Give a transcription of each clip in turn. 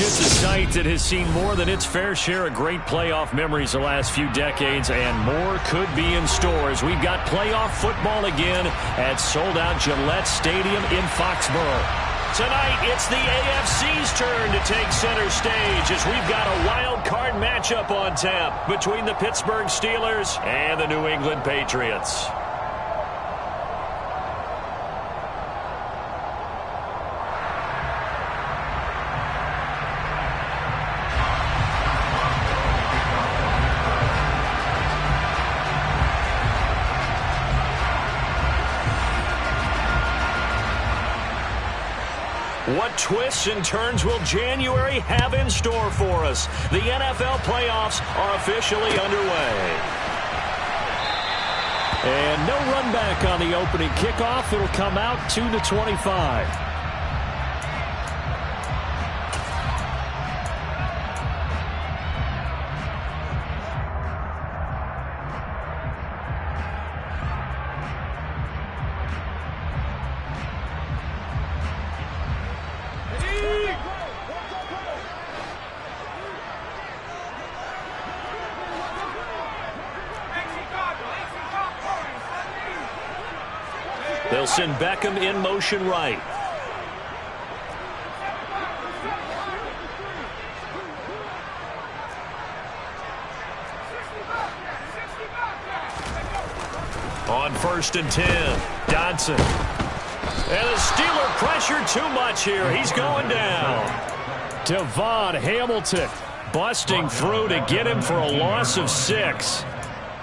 It's a site that has seen more than its fair share of great playoff memories the last few decades, and more could be in store as we've got playoff football again at sold-out Gillette Stadium in Foxborough. Tonight, it's the AFC's turn to take center stage as we've got a wild card matchup on tap between the Pittsburgh Steelers and the New England Patriots. What twists and turns will January have in store for us? The NFL playoffs are officially underway. And no run back on the opening kickoff. It'll come out 2-25. They'll send Beckham in motion right. On 1st and 10, Dodson. And the Steeler pressure too much here. He's going down. Devon Hamilton busting through to get him for a loss of 6.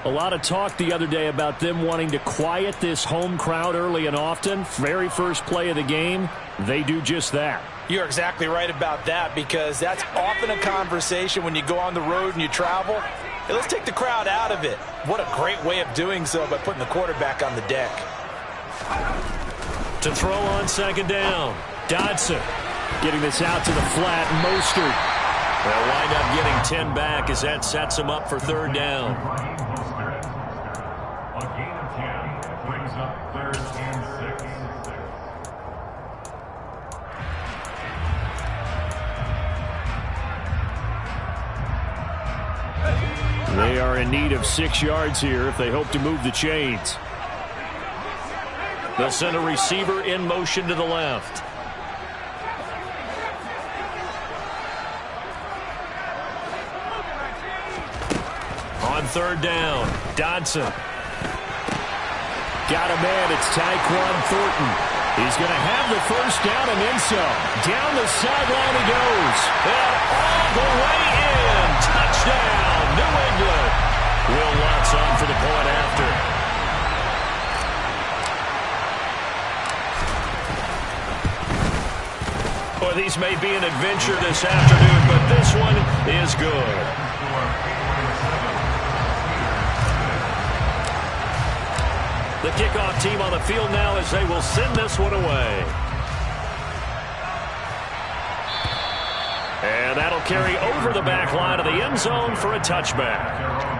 A lot of talk the other day about them wanting to quiet this home crowd early and often. Very first play of the game, they do just that. You're exactly right about that, because that's often a conversation when you go on the road and you travel. Hey, let's take the crowd out of it. What a great way of doing so by putting the quarterback on the deck. To throw on 2nd down, Dodson getting this out to the flat. Mostert. They'll wind up getting 10 back as that sets them up for 3rd down. They are in need of 6 yards here if they hope to move the chains. They'll send a receiver in motion to the left. On 3rd down, Dodson. Got a man, it's Tyquan Thornton. He's going to have the 1st down and then some. Down the sideline he goes. And all the way in. Touchdown, New England. Will Lutz on for the point after. Well, these may be an adventure this afternoon, but this one is good. The kickoff team on the field now as they will send this one away. And that'll carry over the back line of the end zone for a touchback.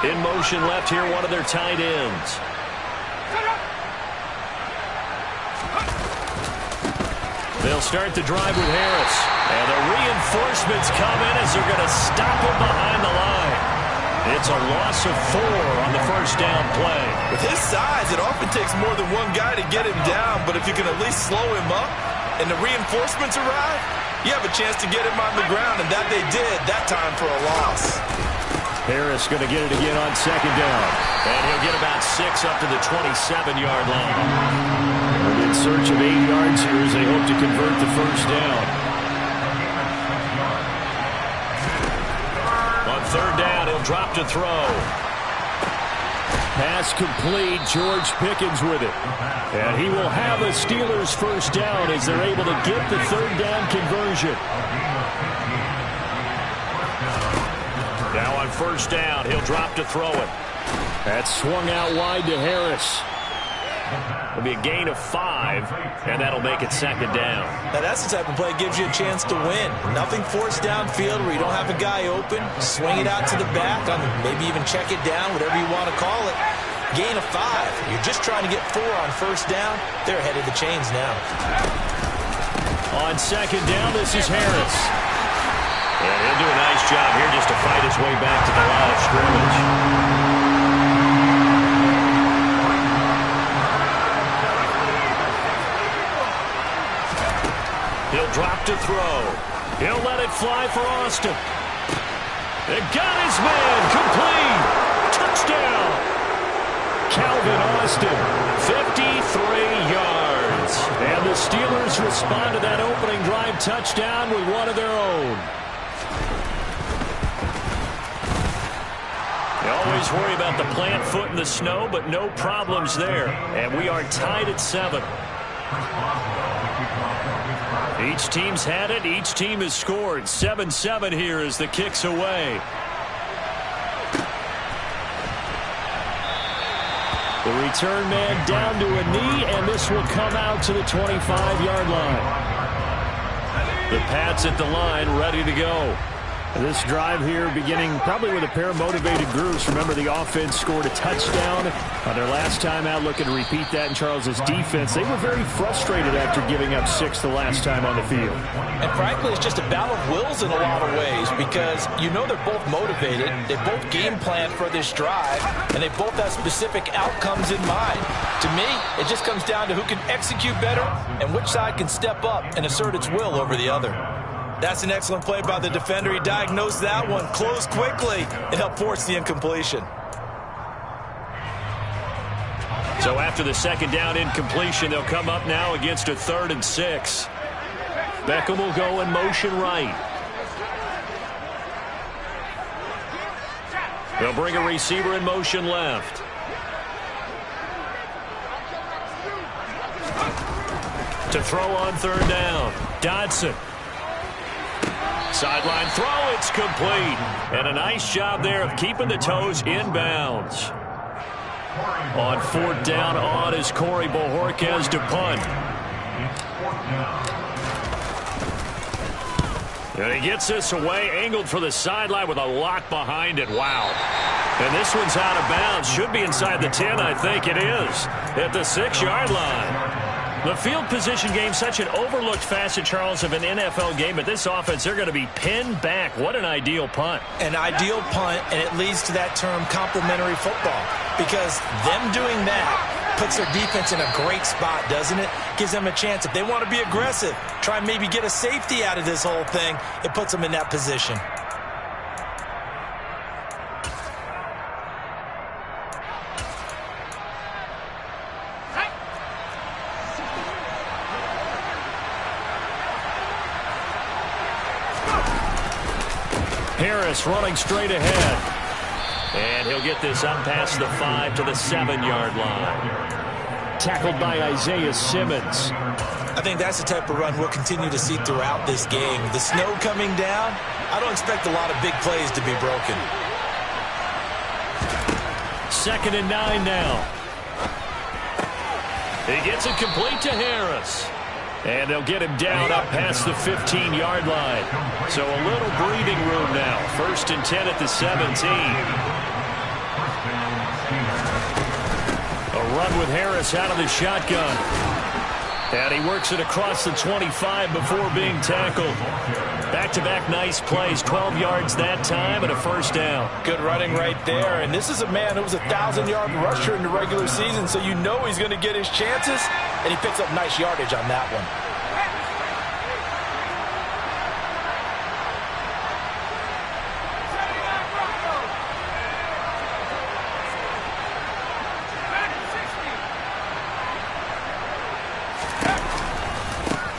In motion left here, one of their tight ends. They'll start the drive with Harris. And the reinforcements come in as they're going to stop him behind the line. It's a loss of 4 on the 1st down play. With his size, it often takes more than one guy to get him down, but if you can at least slow him up and the reinforcements arrive, you have a chance to get him on the ground, and that they did that time for a loss. Harris going to get it again on 2nd down. And he'll get about 6 up to the 27-yard line. We're in search of 8 yards here as they hope to convert the 1st down. On 3rd down, he'll drop to throw. Pass complete. George Pickens with it. And he will have a Steelers 1st down as they're able to get the 3rd down conversion. Now on first down, he'll drop to throw it. That's swung out wide to Harris. It'll be a gain of 5, and that'll make it second down. Now that's the type of play that gives you a chance to win. Nothing forced downfield where you don't have a guy open. Swing it out to the back, maybe even check it down, whatever you want to call it. Gain of 5. You're just trying to get 4 on first down. They're ahead of the chains now. On second down, this is Harris. And he'll do a nice job here just to fight his way back to the line of scrimmage. He'll drop to throw. He'll let it fly for Austin. It got his man. Complete. Touchdown. Calvin Austin, 53 yards. And the Steelers respond to that opening drive touchdown with one of their own. They always worry about the plant foot in the snow, but no problems there. And we are tied at 7. Each team's had it. Each team has scored. 7-7 here as the kick's away. The return man down to a knee, and this will come out to the 25-yard line. The Pats at the line, ready to go. This drive here beginning probably with a pair of motivated groups. Remember, the offense scored a touchdown on their last time out. Looking to repeat that in Charles's defense. They were very frustrated after giving up 6 the last time on the field. And frankly, it's just a battle of wills in a lot of ways because you know they're both motivated. They both game plan for this drive, and they both have specific outcomes in mind. To me, it just comes down to who can execute better and which side can step up and assert its will over the other. That's an excellent play by the defender. He diagnosed that one, closed quickly, and helped force the incompletion. So after the second down incompletion, they'll come up now against a 3rd and 6. Beckham will go in motion right. They'll bring a receiver in motion left. To throw on 3rd down, Dodson. Sideline throw, it's complete. And a nice job there of keeping the toes inbounds. On 4th down, on is Corey Bojorquez to punt. And he gets this away, angled for the sideline with a lock behind it. Wow. And this one's out of bounds. Should be inside the 10, I think it is. At the 6-yard line. The field position game, such an overlooked facet, Charles, of an NFL game. But this offense, they're going to be pinned back. What an ideal punt. An ideal punt, and it leads to that term complementary football. Because them doing that puts their defense in a great spot, doesn't it? Gives them a chance. If they want to be aggressive, try and maybe get a safety out of this whole thing, it puts them in that position. Harris running straight ahead. And he'll get this up past the 5 to the 7-yard line. Tackled by Isaiah Simmons. I think that's the type of run we'll continue to see throughout this game. The snow coming down, I don't expect a lot of big plays to be broken. 2nd and 9 now. He gets it complete to Harris. And they'll get him down up past the 15-yard line. So a little breathing room now. 1st and 10 at the 17. A run with Harris out of the shotgun. And he works it across the 25 before being tackled. Back-to-back nice plays. 12 yards that time and a 1st down. Good running right there. And this is a man who was a 1,000-yard rusher in the regular season, so you know he's going to get his chances. And he picks up nice yardage on that one.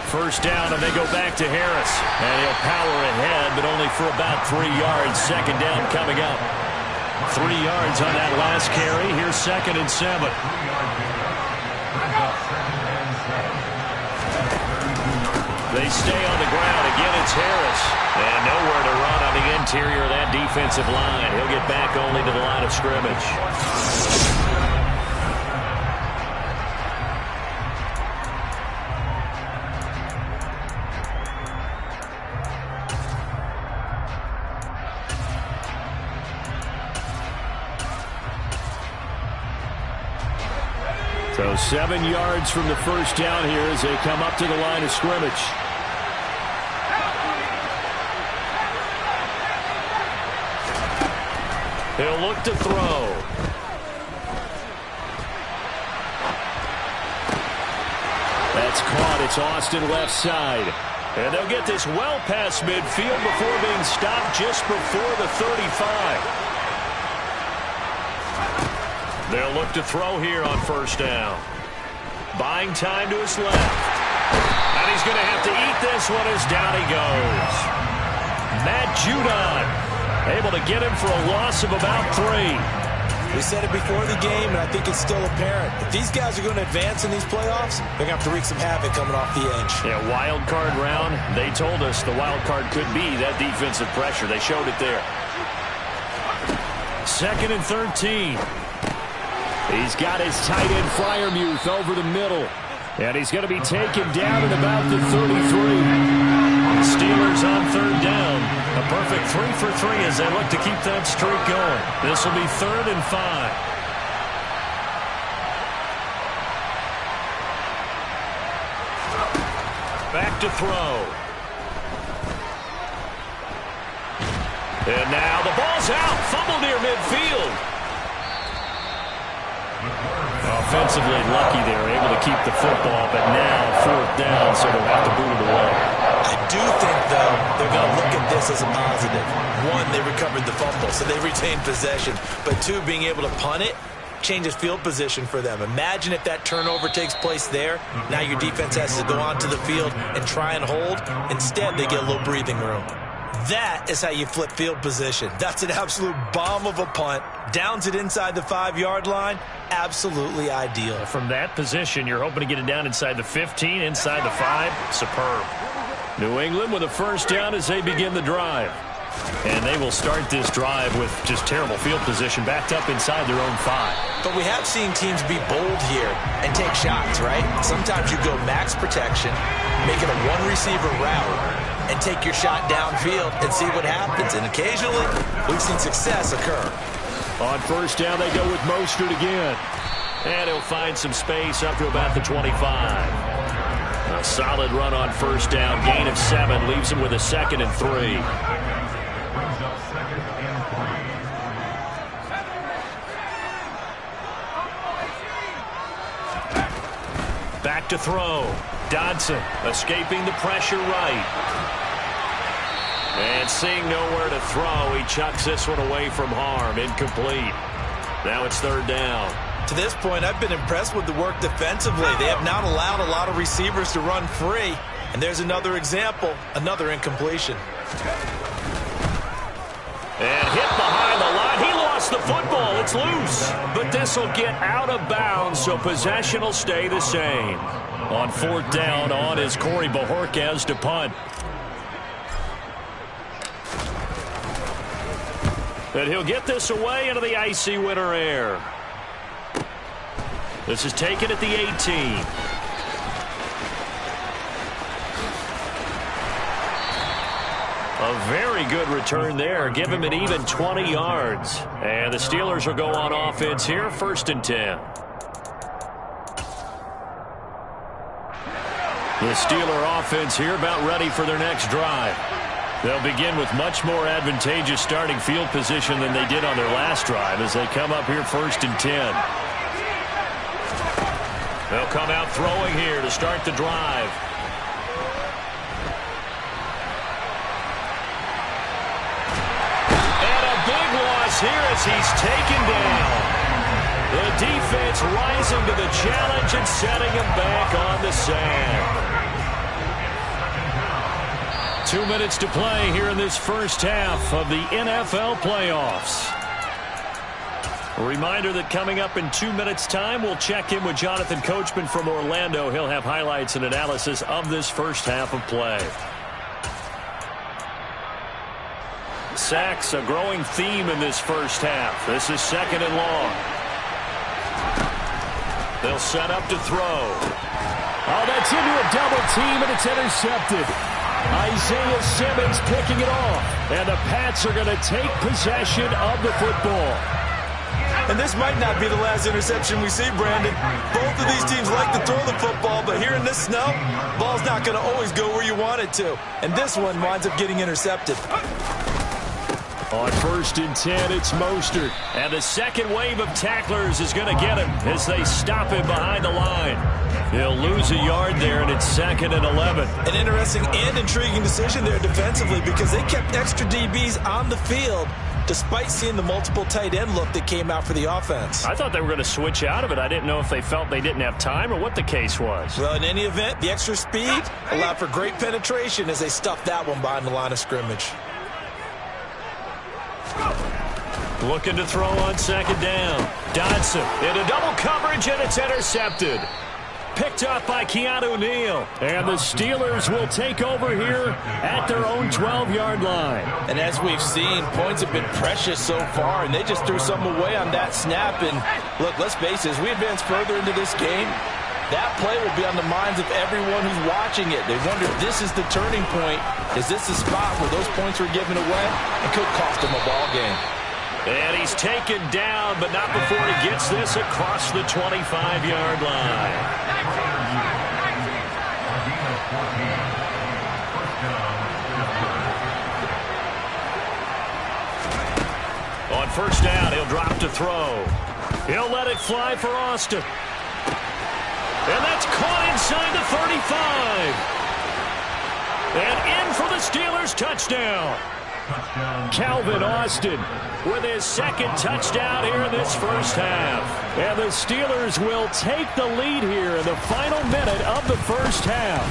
First down, and they go back to Harris. And he'll power ahead, but only for about 3 yards. 2nd down coming up. 3 yards on that last carry. Here's 2nd and 7. They stay on the ground. It again, it's Harris. And nowhere to run on the interior of that defensive line. He'll get back only to the line of scrimmage. So 7 yards from the first down here as they come up to the line of scrimmage. He'll look to throw. That's caught. It's Austin left side. And they'll get this well past midfield before being stopped just before the 35. They'll look to throw here on first down. Buying time to his left. And he's going to have to eat this one as down he goes. Matt Judon able to get him for a loss of about 3. We said it before the game, and I think it's still apparent. If these guys are going to advance in these playoffs, they're going to have to wreak some havoc coming off the edge. Yeah, wild card round. They told us the wild card could be that defensive pressure. They showed it there. 2nd and 13. He's got his tight end Freiermuth over the middle. And he's going to be taken down at about the 33. Steelers on 3rd down. A perfect 3 for 3 as they look to keep that streak going. This will be 3rd and 5. Back to throw. And now the ball's out. Fumble near midfield. Offensively lucky they're able to keep the football, but now 4th down, so they'll have to boot it away. I do think, though, they're going to look at this as a positive. 1, they recovered the fumble, so they retained possession. But 2, being able to punt it changes field position for them. Imagine if that turnover takes place there. Now your defense has to go onto the field and try and hold. Instead, they get a little breathing room. That is how you flip field position. That's an absolute bomb of a punt. Downs it inside the 5-yard line. Absolutely ideal. From that position, you're hoping to get it down inside the 15, inside the 5. Superb. New England with a first down as they begin the drive. And they will start this drive with just terrible field position backed up inside their own 5. But we have seen teams be bold here and take shots, right? Sometimes you go max protection, make it a 1-receiver route, and take your shot downfield and see what happens. And occasionally, we've seen success occur. On first down, they go with Mostert again. And he'll find some space up to about the 25. A solid run on first down. Gain of 7 leaves him with a 2nd and 3. Back to throw. Dodson escaping the pressure right. And seeing nowhere to throw, he chucks this one away from harm. Incomplete. Now it's 3rd down. To this point, I've been impressed with the work defensively. They have not allowed a lot of receivers to run free. And there's another example, another incompletion. And hit behind the line. He lost the football. It's loose. But this will get out of bounds, so possession will stay the same. On 4th down, on is Corey Bojorquez to punt. And he'll get this away into the icy winter air. This is taken at the 18. A very good return there. Give him an even 20 yards. And the Steelers will go on offense here, 1st and 10. The Steeler offense here about ready for their next drive. They'll begin with much more advantageous starting field position than they did on their last drive as they come up here 1st and 10. They'll come out throwing here to start the drive. And a big loss here as he's taken down. The defense rising to the challenge and setting him back on the sand. 2 minutes to play here in this first half of the NFL playoffs. A reminder that coming up in 2 minutes' time, we'll check in with Jonathan Coachman from Orlando. He'll have highlights and analysis of this first half of play. Sacks, a growing theme in this first half. This is 2nd and long. They'll set up to throw. Oh, that's into a double team, and it's intercepted. Isaiah Simmons picking it off. And the Pats are going to take possession of the football. And this might not be the last interception we see, Brandon. Both of these teams like to throw the football, but here in this snow, ball's not going to always go where you want it to. And this one winds up getting intercepted. On 1st and 10, it's Mostert. And the second wave of tacklers is going to get him as they stop him behind the line. He'll lose a yard there, and it's 2nd and 11. An interesting and intriguing decision there defensively because they kept extra DBs on the field despite seeing the multiple tight end look that came out for the offense. I thought they were going to switch out of it. I didn't know if they felt they didn't have time or what the case was. Well, in any event, the extra speed allowed for great penetration as they stuffed that one behind the line of scrimmage. Looking to throw on 2nd down. Dodson into double coverage, and it's intercepted. Picked up by Keanu Neal. And the Steelers will take over here at their own 12-yard line. And as we've seen, points have been precious so far, and they just threw some away on that snap. And look, let's face it, as we advance further into this game, that play will be on the minds of everyone who's watching it. They wonder if this is the turning point. Is this the spot where those points were given away and could cost them a ball game? And he's taken down, but not before he gets this across the 25-yard line. On 1st down, he'll drop to throw. He'll let it fly for Austin. And that's caught inside the 35. And in for the Steelers touchdown. Calvin Austin with his 2nd touchdown here in this first half. And the Steelers will take the lead here in the final minute of the first half.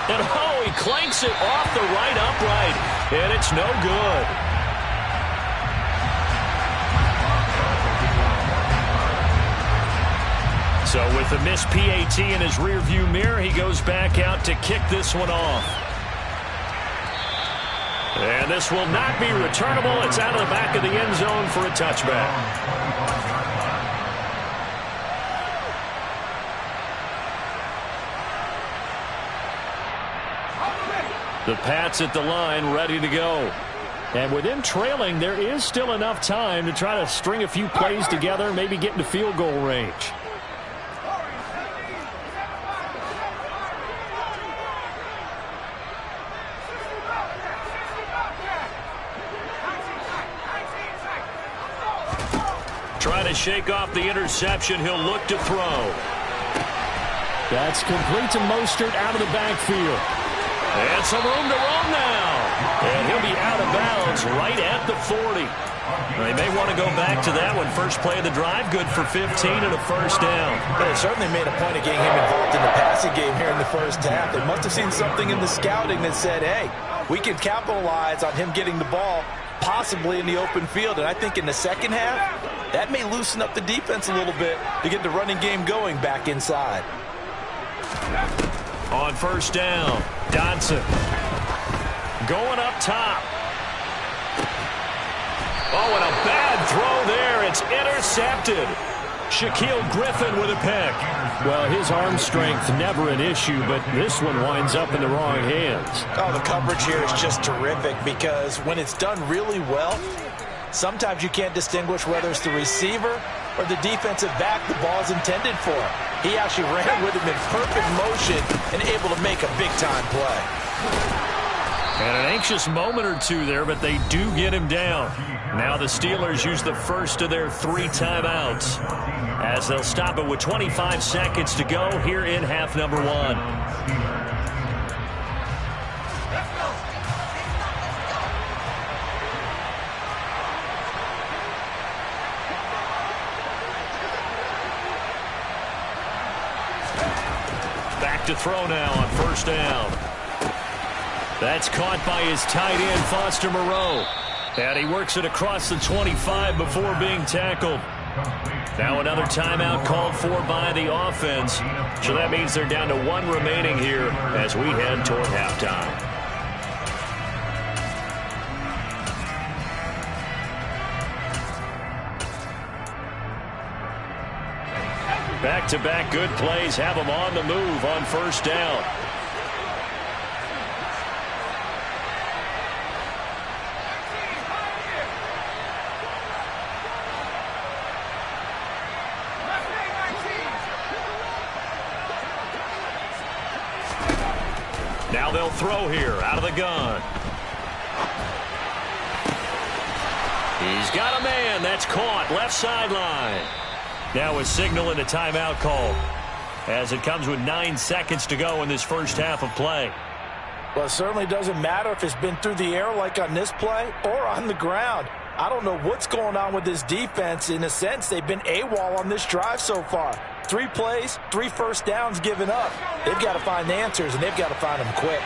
And oh, he clanks it off the right upright. And it's no good. So with the missed PAT in his rearview mirror, he goes back out to kick this one off. And this will not be returnable. It's out of the back of the end zone for a touchback. The Pats at the line, ready to go. And with them trailing, there is still enough time to try to string a few plays together, maybe get into field goal range. Trying to shake off the interception. He'll look to throw. That's complete to Mostert out of the backfield. And some room to roam now. And he'll be out of bounds right at the 40. They may want to go back to that one. First play of the drive, good for 15 and a first down. But it certainly made a point of getting him involved in the passing game here in the first half. They must have seen something in the scouting that said, hey, we can capitalize on him getting the ball possibly in the open field. And I think in the second half, that may loosen up the defense a little bit to get the running game going back inside. On 1st down, Dodson going up top. Oh, and a bad throw there. It's intercepted. Shaquille Griffin with a pick. Well, his arm strength never an issue, but this one winds up in the wrong hands. Oh, the coverage here is just terrific because when it's done really well, sometimes you can't distinguish whether it's the receiver or the defensive back the ball's intended for. He actually ran with him in perfect motion and able to make a big-time play. And an anxious moment or two there, but they do get him down. Now the Steelers use the first of their 3 timeouts as they'll stop it with 25 seconds to go here in half number 1. Back to throw now on 1st down. That's caught by his tight end, Foster Moreau. And he works it across the 25 before being tackled. Now another timeout called for by the offense. So that means they're down to 1 remaining here as we head toward halftime. Back-to-back good plays have them on the move on first down. Now they'll throw here out of the gun. He's got a man. That's caught. Left sideline. Now a signal and a timeout call as it comes with 9 seconds to go in this first half of play. Well, it certainly doesn't matter if it's been through the air like on this play or on the ground. I don't know what's going on with this defense. In a sense, they've been AWOL on this drive so far. 3 plays, 3 first downs given up. They've got to find the answers, and they've got to find them quick.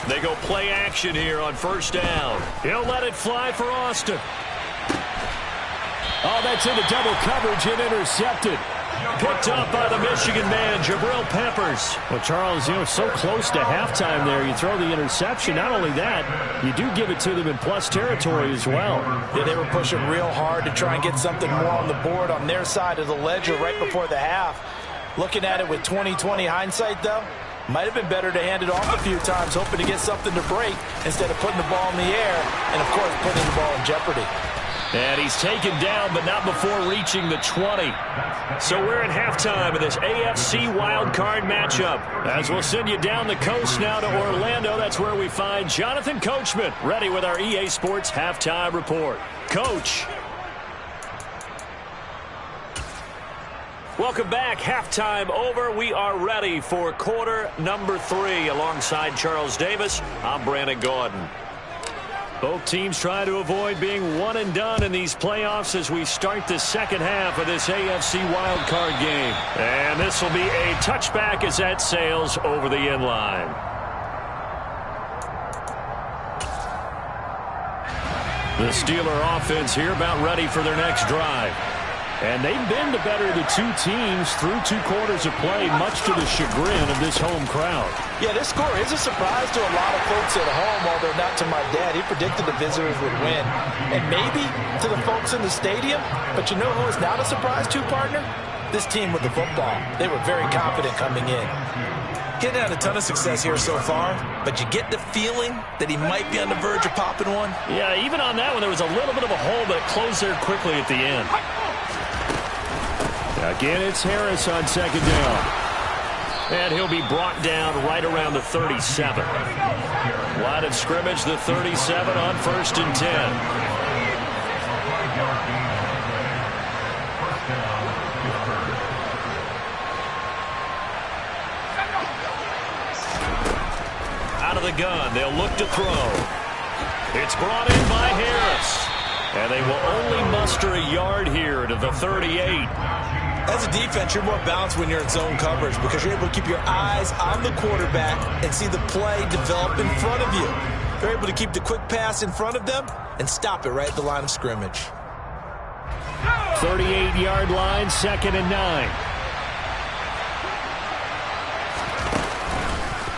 They go play action here on first down. He'll let it fly for Austin. Oh, that's into double coverage and intercepted. Picked up by the Michigan man, Jabril Peppers. Well, Charles, so close to halftime there. You throw the interception. Not only that, you do give it to them in plus territory as well. Yeah, they were pushing real hard to try and get something more on the board on their side of the ledger right before the half. Looking at it with 20/20 hindsight, though, might have been better to hand it off a few times, hoping to get something to break instead of putting the ball in the air and, of course, putting the ball in jeopardy. And he's taken down, but not before reaching the 20. So we're at halftime of this AFC wildcard matchup. As we'll send you down the coast now to Orlando, that's where we find Jonathan Coachman, ready with our EA Sports halftime report. Coach. Welcome back. Halftime over. We are ready for quarter number 3. Alongside Charles Davis, I'm Brandon Gaudin. Both teams try to avoid being one and done in these playoffs as we start the second half of this AFC wildcard game. And this will be a touchback as that sails over the end line. The Steeler offense here about ready for their next drive. And they've been the better of the 2 teams through 2 quarters of play, much to the chagrin of this home crowd. Yeah, this score is a surprise to a lot of folks at home, although not to my dad. He predicted the visitors would win. And maybe to the folks in the stadium. But you know who is not a surprise to, partner? This team with the football. They were very confident coming in. Getting had a ton of success here so far, but you get the feeling that he might be on the verge of popping one. Yeah, even on that one, there was a little bit of a hole, but it closed there quickly at the end. Again, it's Harris on second down. And he'll be brought down right around the 37. Line of scrimmage, the 37 on 1st and 10. Out of the gun, they'll look to throw. It's brought in by Harris. And they will only muster a yard here to the 38. As a defense, you're more balanced when you're in zone coverage because you're able to keep your eyes on the quarterback and see the play develop in front of you. You're able to keep the quick pass in front of them and stop it right at the line of scrimmage. 38-yard line, 2nd and 9.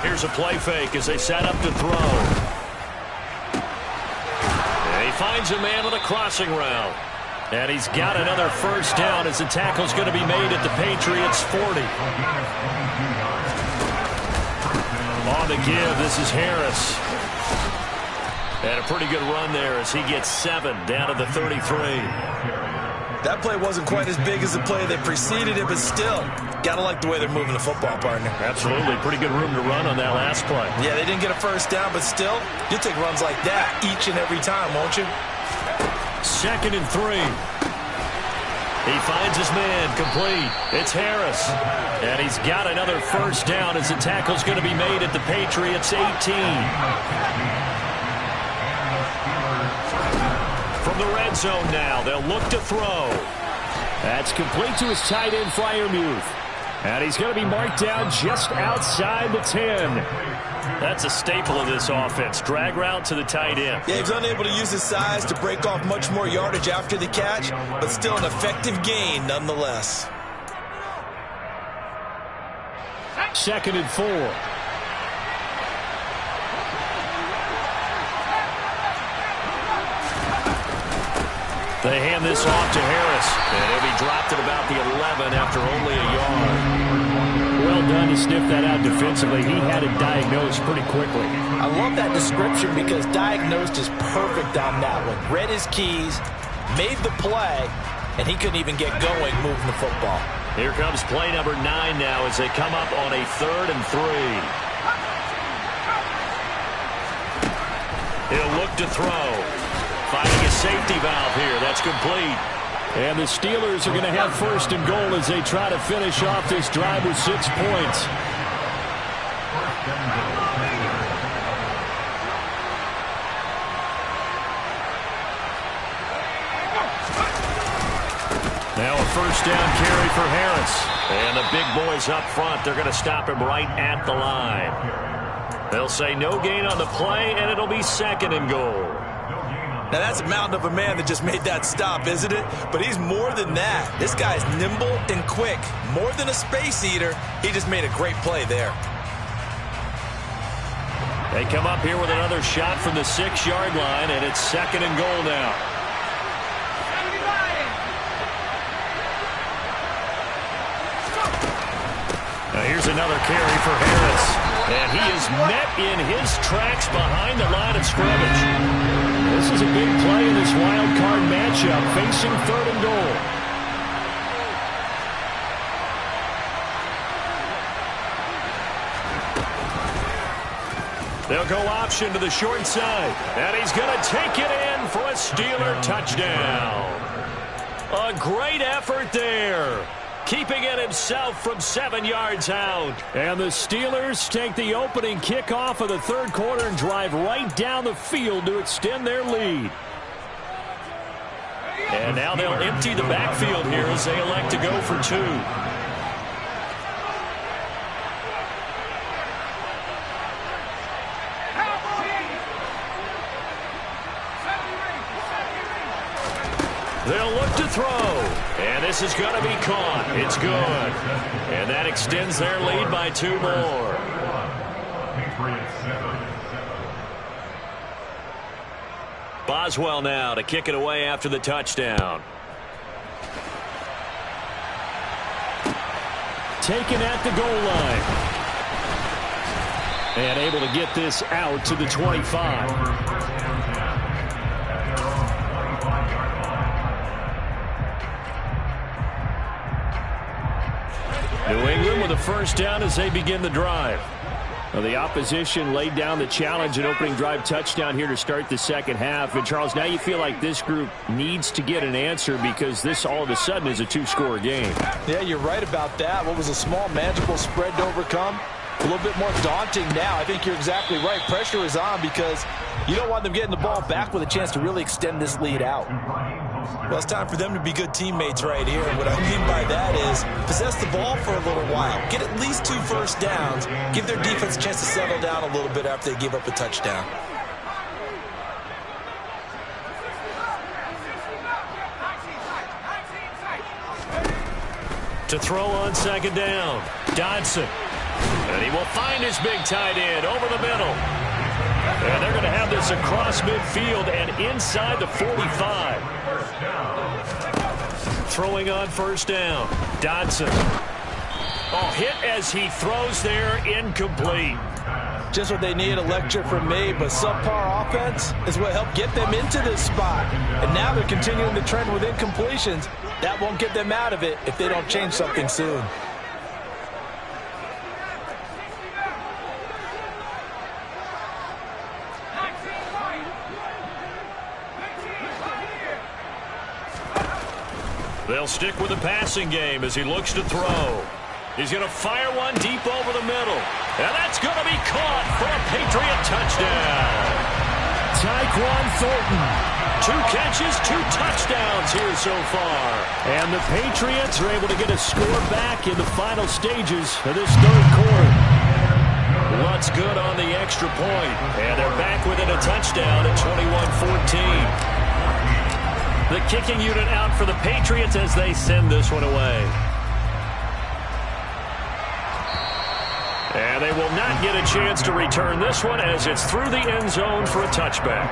Here's a play fake as they set up to throw. And he finds a man with a crossing route. And he's got another first down as the tackle's going to be made at the Patriots' 40. On the give, this is Harris. And a pretty good run there as he gets 7 down to the 33. That play wasn't quite as big as the play that preceded it, but still, gotta like the way they're moving the football, partner. Absolutely. Pretty good room to run on that last play. Yeah, they didn't get a first down, but still, you'll take runs like that each and every time, won't you? 2nd and 3. He finds his man complete. It's Harris. And he's got another first down as the tackle's going to be made at the Patriots' 18. From the red zone now, they'll look to throw. That's complete to his tight end, Freiermuth. And he's going to be marked down just outside the 10. That's a staple of this offense. Drag route to the tight end. Yeah, he's unable to use his size to break off much more yardage after the catch, but still an effective gain nonetheless. 2nd and 4. They hand this off to Harris, and he'll be dropped at about the 11 after only a yard. Well done to sniff that out defensively. He had it diagnosed pretty quickly. I love that description because diagnosed is perfect on that one. Read his keys, made the play, and he couldn't even get going moving the football. Here comes play number 9 now as they come up on a 3rd and 3. He'll look to throw. Finding a safety valve here. That's complete. And the Steelers are going to have 1st and goal as they try to finish off this drive with 6 points. Now a 1st down carry for Harris. And the big boys up front, they're going to stop him right at the line. They'll say no gain on the play, and it'll be 2nd and goal. Now, that's a mountain of a man that just made that stop, isn't it? But he's more than that. This guy's nimble and quick. More than a space eater, he just made a great play there. They come up here with another shot from the 6-yard line, and it's 2nd and goal now. Now here's another carry for Harris. And he is met in his tracks behind the line of scrimmage. This is a big play in this wild card matchup, facing 3rd and goal. They'll go option to the short side. And he's going to take it in for a Steeler touchdown. A great effort there. Keeping it himself from 7 yards out. And the Steelers take the opening kickoff of the 3rd quarter and drive right down the field to extend their lead. And now they'll empty the backfield here as they elect to go for 2. They'll look to throw. And this is going to be caught. It's good. And that extends their lead by 2 more. Boswell now to kick it away after the touchdown. Taken at the goal line. And able to get this out to the 25. New England with a 1st down as they begin the drive. Well, the opposition laid down the challenge and opening drive touchdown here to start the 2nd half. And, Charles, now you feel like this group needs to get an answer because this all of a sudden is a 2-score game. Yeah, you're right about that. What was a small, manageable spread to overcome? A little bit more daunting now. I think you're exactly right. Pressure is on because you don't want them getting the ball back with a chance to really extend this lead out. Well, it's time for them to be good teammates right here. And what I mean by that is possess the ball for a little while. Get at least 2 first downs. Give their defense a chance to settle down a little bit after they give up a touchdown. To throw on 2nd down. Dodson. And he will find his big tight end over the middle. And they're going to have this across midfield and inside the 45. Throwing on 1st down. Dodson. Oh, hit as he throws there, incomplete. Just what they need, a lecture from me, but subpar offense is what helped get them into this spot. And now they're continuing the trend with incompletions. That won't get them out of it if they don't change something soon. They'll stick with the passing game as he looks to throw. He's going to fire one deep over the middle. And that's going to be caught for a Patriot touchdown. Tyquan Thornton. 2 catches, 2 touchdowns here so far. And the Patriots are able to get a score back in the final stages of this 3rd quarter. What's good on the extra point. And they're back within a touchdown at 21-14. The kicking unit out for the Patriots as they send this one away. And they will not get a chance to return this one as it's through the end zone for a touchback.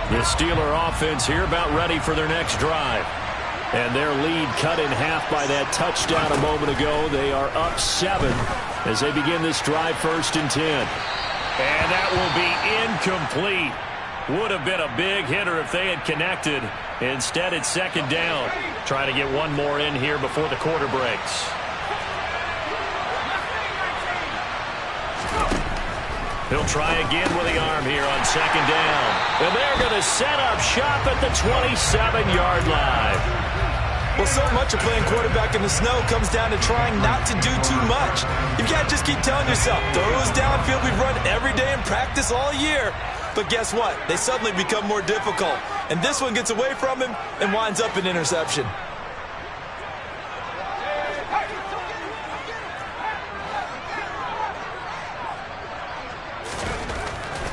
The Steeler offense here about ready for their next drive. And their lead cut in half by that touchdown a moment ago. They are up 7 as they begin this drive, 1st and 10. And that will be incomplete. Would have been a big hitter if they had connected. Instead, it's 2nd down. Trying to get one more in here before the quarter breaks. He'll try again with the arm here on 2nd down. And they're going to set up shop at the 27-yard line. Well, so much of playing quarterback in the snow comes down to trying not to do too much. You can't just keep telling yourself, throws downfield we've run every day in practice all year. But guess what? They suddenly become more difficult. And this one gets away from him and winds up an interception.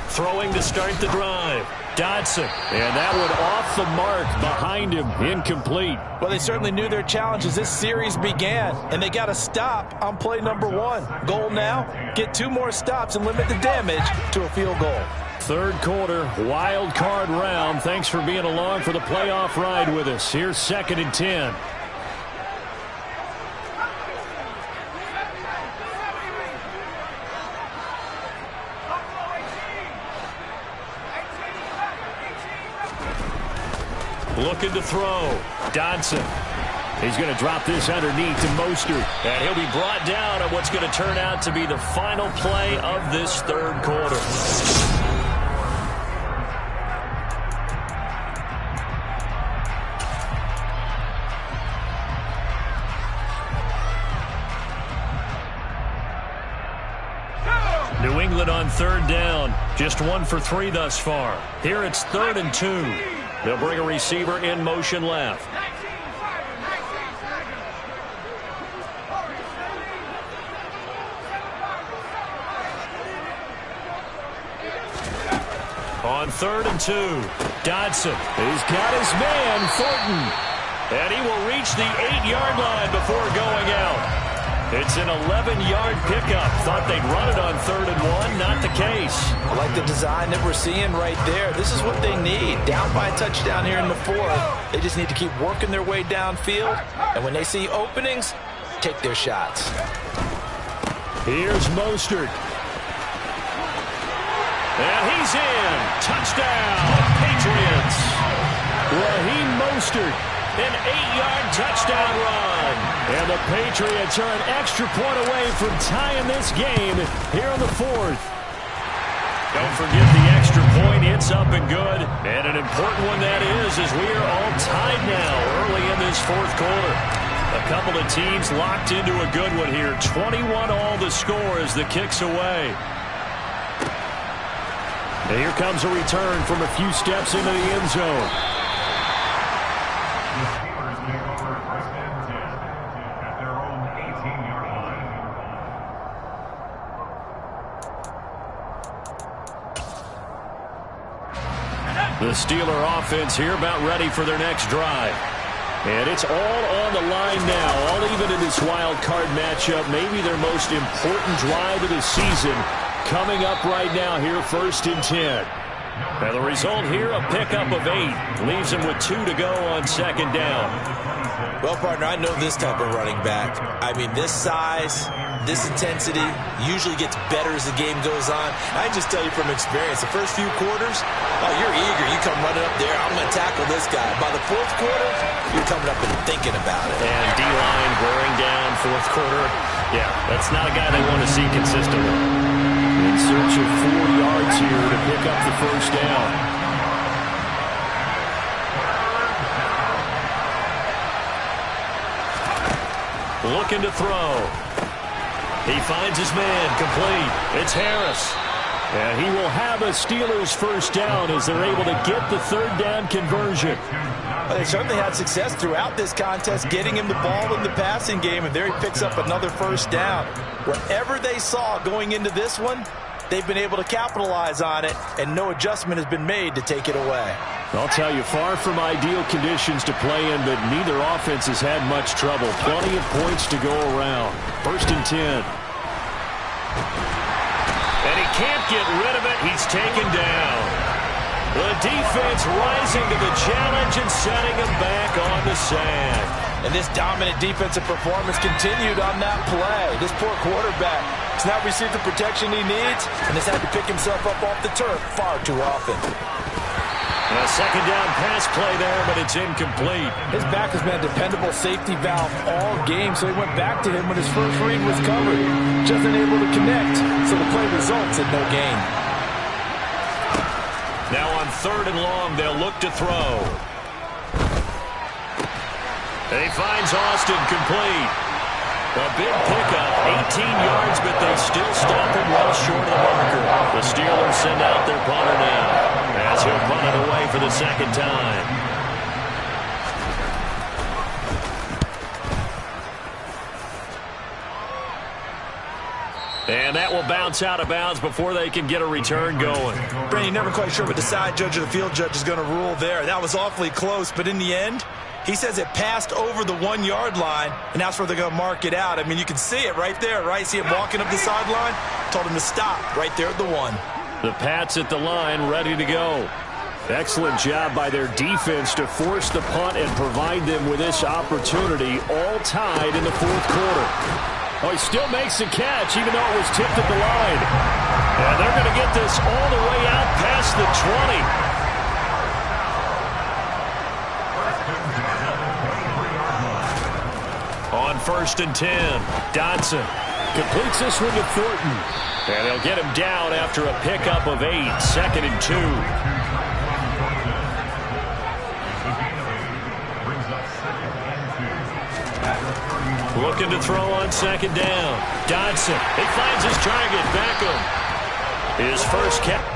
Throwing to start the drive. Dodson. And that one off the mark behind him. Incomplete. Well, they certainly knew their challenge as this series began. And they got to stop on play number 1. Goal now, get 2 more stops and limit the damage to a field goal. 3rd quarter, wild card round. Thanks for being along for the playoff ride with us. Here's 2nd and 10. Looking to throw. Dodson. He's going to drop this underneath to Mostert. And he'll be brought down at what's going to turn out to be the final play of this 3rd quarter. New England on 3rd down. Just 1 for 3 thus far. Here it's 3rd and 2. They'll bring a receiver in motion left. On 3rd and 2, Dodson. He's got his man, Thornton. And he will reach the 8-yard line before going out. It's an 11-yard pickup. Thought they'd run it on 3rd and 1. Not the case. I like the design that we're seeing right there. This is what they need. Down by a touchdown here in the 4th. They just need to keep working their way downfield. And when they see openings, take their shots. Here's Mostert. And he's in. Touchdown, Patriots. Raheem Mostert. An 8-yard touchdown run. And the Patriots are an extra point away from tying this game here in the 4th. Don't forget the extra point. It's up and good. And an important one that is, as we are all tied now early in this 4th quarter. A couple of teams locked into a good one here. 21 all the score as the kick's away. And here comes a return from a few steps into the end zone. The Steeler offense here about ready for their next drive. And it's all on the line now, all even in this wild card matchup. Maybe their most important drive of the season coming up right now here, 1st and 10. And the result here, a pickup of 8. Leaves them with 2 to go on 2nd down. Well, partner, I know this type of running back. I mean, this size, this intensity usually gets better as the game goes on. I can just tell you from experience, the first few quarters, oh, you're eager. You come running up there, I'm going to tackle this guy. By the 4th quarter, you're coming up and thinking about it. And D-line wearing down 4th quarter. Yeah, that's not a guy they want to see consistently. In search of 4 yards here to pick up the 1st down. Looking to throw. He finds his man, complete. It's Harris. And he will have a Steelers 1st down as they're able to get the 3rd down conversion. Well, they certainly had success throughout this contest, getting him the ball in the passing game, and there he picks up another 1st down. Whatever they saw going into this one, they've been able to capitalize on it, and no adjustment has been made to take it away. I'll tell you, far from ideal conditions to play in, but neither offense has had much trouble. Plenty of points to go around. 1st and 10. And he can't get rid of it. He's taken down. The defense rising to the challenge and setting him back on the sack. And this dominant defensive performance continued on that play. This poor quarterback has not received the protection he needs and has had to pick himself up off the turf far too often. A second down pass play there, but it's incomplete. His back has been a dependable safety valve all game, so he went back to him when his first read was covered. Just unable to connect, so the play results in no gain. Now on 3rd and long, they'll look to throw. He finds Austin complete. A big pickup, 18 yards, but they still stop him well short of the marker. The Steelers send out their punter now, as he'll punt it away for the second time. And that will bounce out of bounds before they can get a return going. Brandon, you're never quite sure what the side judge or the field judge is going to rule there. That was awfully close, but in the end, he says it passed over the 1-yard line, and that's where they're going to mark it out. I mean, you can see it right there, right? See him walking up the sideline? Told him to stop right there at the 1. The Pats at the line, ready to go. Excellent job by their defense to force the punt and provide them with this opportunity, all tied in the 4th quarter. Oh, he still makes the catch, even though it was tipped at the line. And they're going to get this all the way out past the 20. On 1st and 10, Dotson completes this one to Thornton. And they'll get him down after a pickup of 8, 2nd and 2. Looking to throw on 2nd down. Dotson, he finds his target, Beckham. His first catch.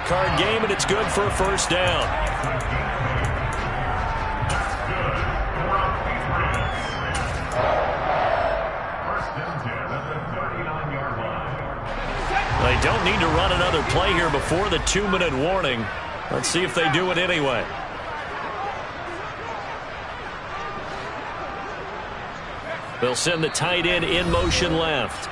Card game, and it's good for a first down. They don't need to run another play here before the 2-minute warning. Let's see if they do it anyway. They'll send the tight end in motion left.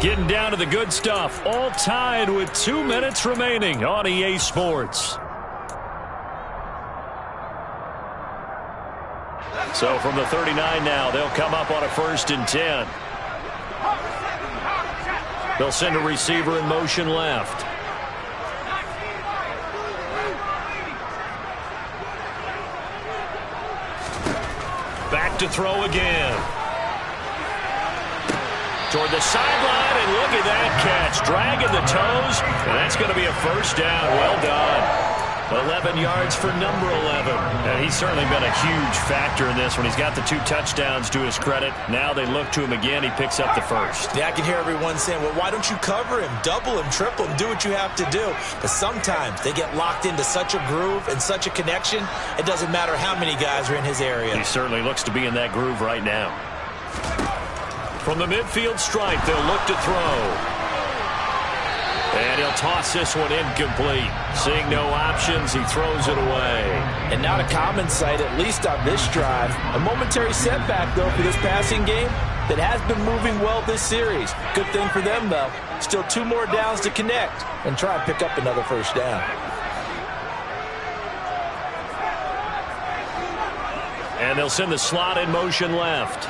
Getting down to the good stuff, all tied with 2 minutes remaining on EA Sports. So from the 39 now, they'll come up on a 1st and 10. They'll send a receiver in motion left. Back to throw again. Toward the sideline, and look at that catch. Dragging the toes, and that's going to be a first down. Well done. 11 yards for number 11. And he's certainly been a huge factor in this when he's got the 2 touchdowns to his credit. Now they look to him again. He picks up the first. Yeah, I can hear everyone saying, well, why don't you cover him, double him, triple him, do what you have to do. But sometimes they get locked into such a groove and such a connection, it doesn't matter how many guys are in his area. He certainly looks to be in that groove right now. From the midfield stripe, they'll look to throw. And he'll toss this one incomplete. Seeing no options, he throws it away. And not a common sight, at least on this drive. A momentary setback, though, for this passing game that has been moving well this series. Good thing for them, though. Still 2 more downs to connect and try and pick up another first down. And they'll send the slot in motion left.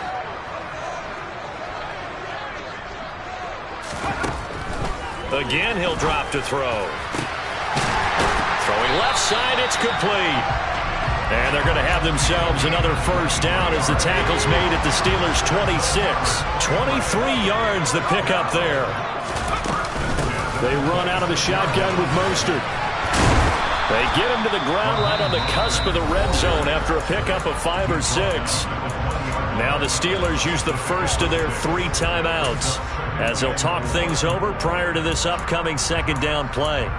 Again, he'll drop to throw. Throwing left side, it's complete. And they're going to have themselves another first down as the tackle's made at the Steelers' 26. 23 yards the pickup there. They run out of the shotgun with Mostert. They get him to the ground right on the cusp of the red zone after a pickup of 5 or 6. Now the Steelers use the first of their 3 timeouts as they'll talk things over prior to this upcoming second down play.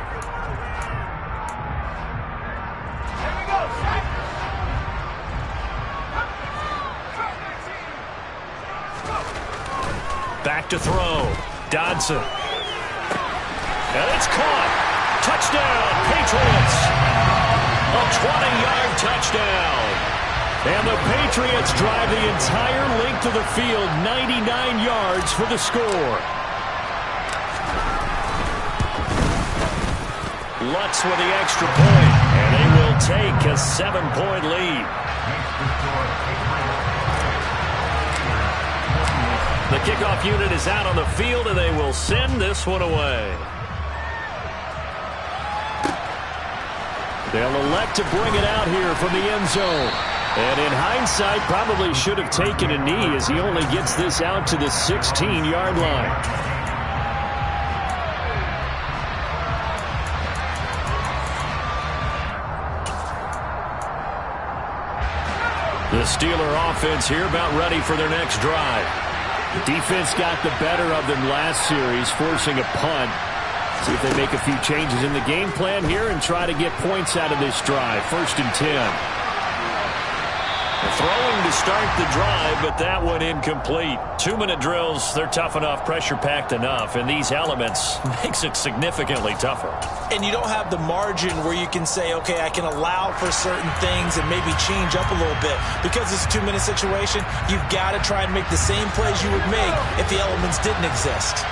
Back to throw. Dodson. And it's caught. Touchdown, Patriots. A 20-yard touchdown. And the Patriots drive the entire length of the field, 99 yards for the score. Lutz with the extra point, and they will take a 7-point lead. The kickoff unit is out on the field, and they will send this one away. They'll elect to bring it out here from the end zone. And in hindsight, probably should have taken a knee as he only gets this out to the 16-yard line. The Steeler offense here about ready for their next drive. The defense got the better of them last series, forcing a punt. See if they make a few changes in the game plan here and try to get points out of this drive. 1st and 10. Throwing to start the drive, but that one incomplete. 2-minute drills, they're tough enough, pressure-packed enough, and these elements makes it significantly tougher. And you don't have the margin where you can say, okay, I can allow for certain things and maybe change up a little bit. Because it's a 2-minute situation, you've got to try and make the same plays you would make if the elements didn't exist.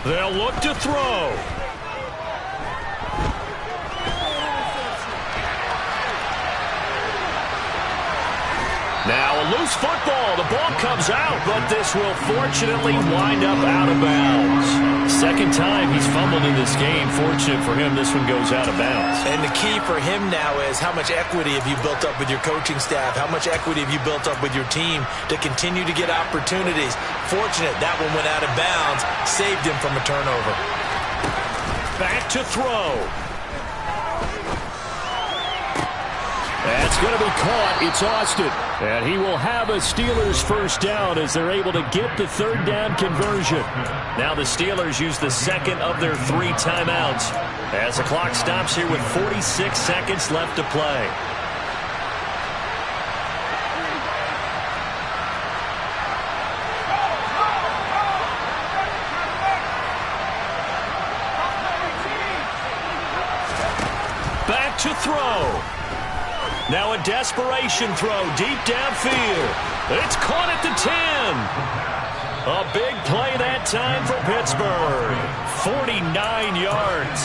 They'll look to throw. Now a loose football. The ball comes out, but this will fortunately wind up out of bounds. Second time he's fumbled in this game. Fortunate for him, this one goes out of bounds. And the key for him now is how much equity have you built up with your coaching staff? How much equity have you built up with your team to continue to get opportunities? Fortunate that one went out of bounds, saved him from a turnover. Back to throw. That's going to be caught. It's Austin. And he will have a Steelers first down as they're able to get the 3rd down conversion. Now the Steelers use the 2nd of their 3 timeouts as the clock stops here with 46 seconds left to play. Back to throw. Now a desperation throw deep downfield. It's caught at the 10. A big play that time for Pittsburgh. 49 yards.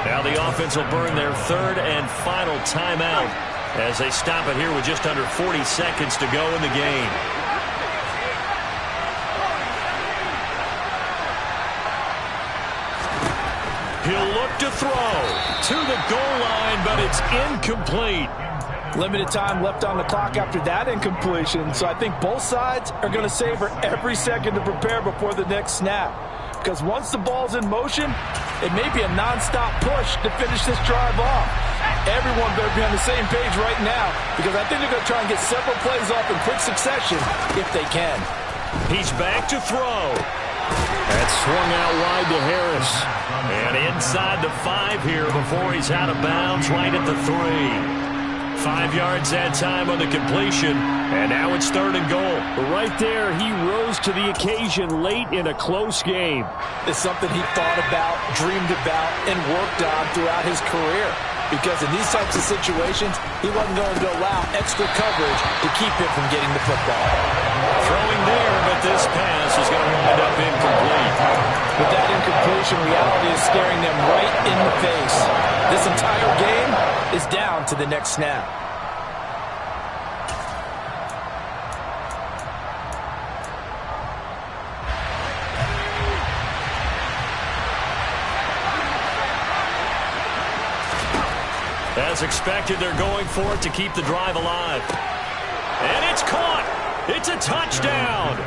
Now the offense will burn their 3rd and final timeout as they stop it here with just under 40 seconds to go in the game. He'll look to throw to the goal line, but it's incomplete. Limited time left on the clock after that incompletion, so I think both sides are going to savor every second to prepare before the next snap. Because once the ball's in motion, it may be a nonstop push to finish this drive off. Everyone better be on the same page right now, because I think they're going to try and get several plays off in quick succession if they can. He's back to throw. That's swung out wide to Harris. And inside the 5 here before he's out of bounds right at the 3. 5 yards that time on the completion, and now it's 3rd and goal. Right there, he rose to the occasion late in a close game. It's something he thought about, dreamed about, and worked on throughout his career. Because in these types of situations, he wasn't going to allow extra coverage to keep him from getting the football. Throwing there, but this pass is going to wind up incomplete. With that incompletion, reality is staring them right in the face. This entire game is down to the next snap. As expected, they're going for it to keep the drive alive. And it's caught. It's a touchdown.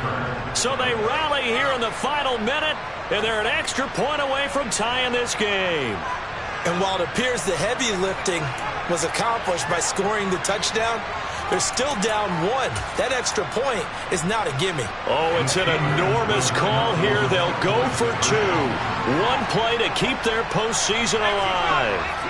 So they rally here in the final minute, and they're an extra point away from tying this game. And while it appears the heavy lifting was accomplished by scoring the touchdown, They're still down 1. That extra point is not a gimme. Oh, it's an enormous call here. They'll go for 2. One play to keep their postseason alive.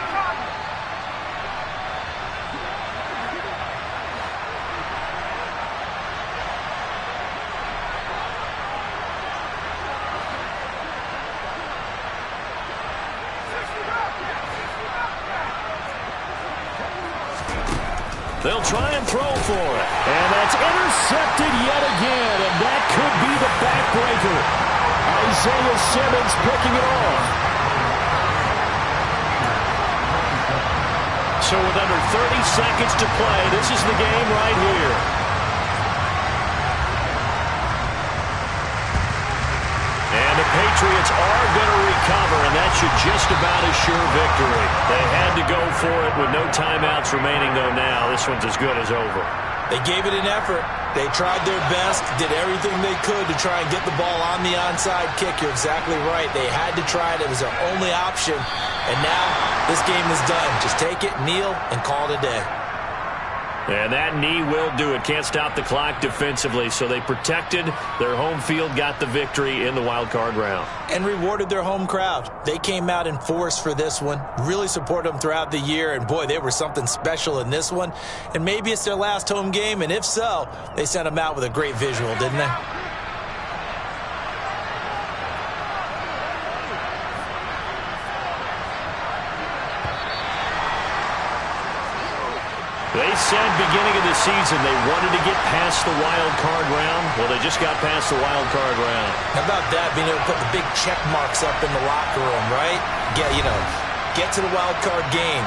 They'll try and throw for it. And that's intercepted yet again, and that could be the backbreaker. Isaiah Simmons picking it off. So with under 30 seconds to play, this is the game right here. And the Patriots are going to recover, and that should just about assure victory. They had to go for it with no timeouts remaining, though, now. This one's as good as over. They gave it an effort. They tried their best, did everything they could to try and get the ball on the onside kick. You're exactly right. They had to try it. It was their only option. And now this game is done. Just take it, kneel, and call it a day. And that knee will do it. Can't stop the clock defensively. So they protected their home field, got the victory in the wild card round. And rewarded their home crowd. They came out in force for this one. Really supported them throughout the year. And boy, they were something special in this one. And maybe it's their last home game. And if so, they sent them out with a great visual, didn't they? They said beginning of the season they wanted to get past the wild card round. Well, they just got past the wild card round. How about that, being able to put the big check marks up in the locker room, right? Get to the wild card game.